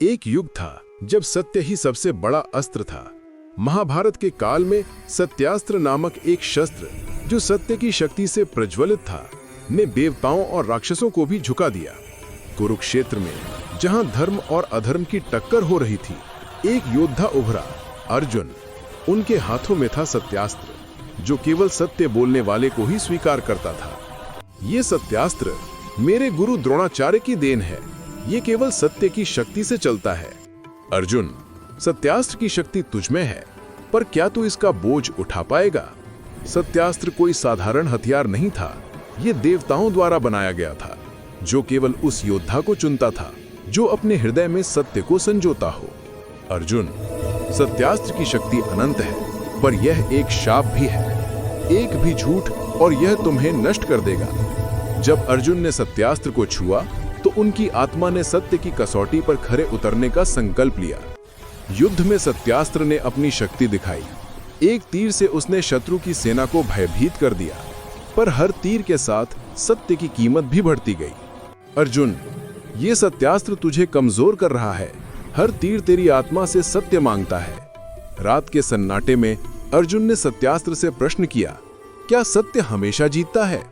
एक युग था जब सत्य ही सबसे बड़ा अस्त्र था। महाभारत के काल में सत्यास्त्र नामक एक शस्त्र जो सत्य की शक्ति से प्रज्वलित था, ने देवताओं और राक्षसों को भी झुका दिया। कुरुक्षेत्र में जहां धर्म और अधर्म की टक्कर हो रही थी, एक योद्धा उभरा, अर्जुन। उनके हाथों में था सत्यास्त्र, जो केवल सत्य बोलने वाले को ही स्वीकार करता था। ये सत्यास्त्र मेरे गुरु द्रोणाचार्य की देन है। ये केवल सत्य की शक्ति से चलता है। अर्जुन, सत्यास्त्र की शक्ति तुझमें है, पर क्या तू इसका बोझ उठा पाएगा? सत्यास्त्र कोई साधारण हथियार नहीं था। ये देवताओं द्वारा बनाया गया था, जो केवल उस योद्धा को चुनता था जो अपने हृदय में सत्य को संजोता हो। अर्जुन, सत्यास्त्र की शक्ति अनंत है, पर यह एक शाप भी है। एक भी झूठ और यह तुम्हें नष्ट कर देगा। जब अर्जुन ने सत्यास्त्र को छुआ तो उनकी आत्मा ने सत्य की कसौटी पर खरे उतरने का संकल्प लिया। युद्ध में सत्यास्त्र ने अपनी शक्ति दिखाई। एक तीर से उसने शत्रु की सेना को भयभीत कर दिया, पर हर तीर के साथ सत्य की कीमत भी बढ़ती गई। अर्जुन, ये सत्यास्त्र तुझे कमजोर कर रहा है। हर तीर तेरी आत्मा से सत्य मांगता है। रात के सन्नाटे में अर्जुन ने सत्यास्त्र से प्रश्न किया, क्या सत्य हमेशा जीतता है?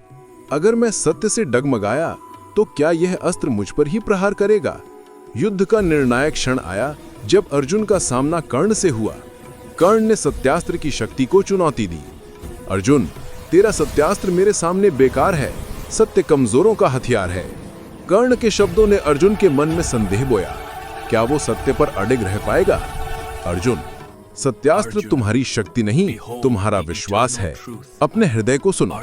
अगर मैं सत्य से डगमगाया तो क्या यह अस्त्र मुझ पर ही प्रहार करेगा? युद्ध का निर्णायक क्षण आया जब अर्जुन का सामना कर्ण से हुआ। कर्ण ने सत्यास्त्र की शक्ति को चुनौती दी। अर्जुन, तेरा सत्यास्त्र मेरे सामने बेकार है। सत्य कमजोरों का हथियार है। कर्ण के शब्दों ने अर्जुन के मन में संदेह बोया। क्या वो सत्य पर अडिग रह पाएगा? अर्जुन, सत्यास्त्र तुम्हारी शक्ति नहीं, तुम्हारा विश्वास है। अपने हृदय को सुनो।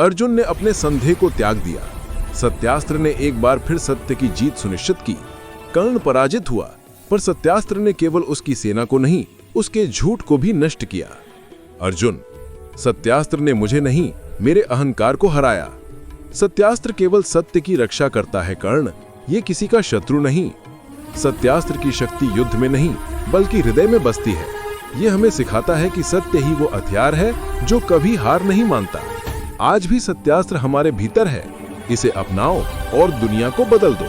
अर्जुन ने अपने संदेह को त्याग दिया। सत्यास्त्र ने एक बार फिर सत्य की जीत सुनिश्चित की। कर्ण पराजित हुआ, पर सत्यास्त्र ने केवल उसकी सेना को नहीं, उसके झूठ को भी नष्ट किया। अर्जुन, सत्यास्त्र ने मुझे नहीं, मेरे अहंकार को हराया। सत्यास्त्र केवल सत्य की रक्षा करता है कर्ण, ये किसी का शत्रु नहीं। सत्यास्त्र की शक्ति युद्ध में नहीं, बल्कि हृदय में बसती है। ये हमें सिखाता है कि सत्य ही वो हथियार है जो कभी हार नहीं मानता। आज भी सत्यास्त्र हमारे भीतर है। इसे अपनाओ और दुनिया को बदल दो।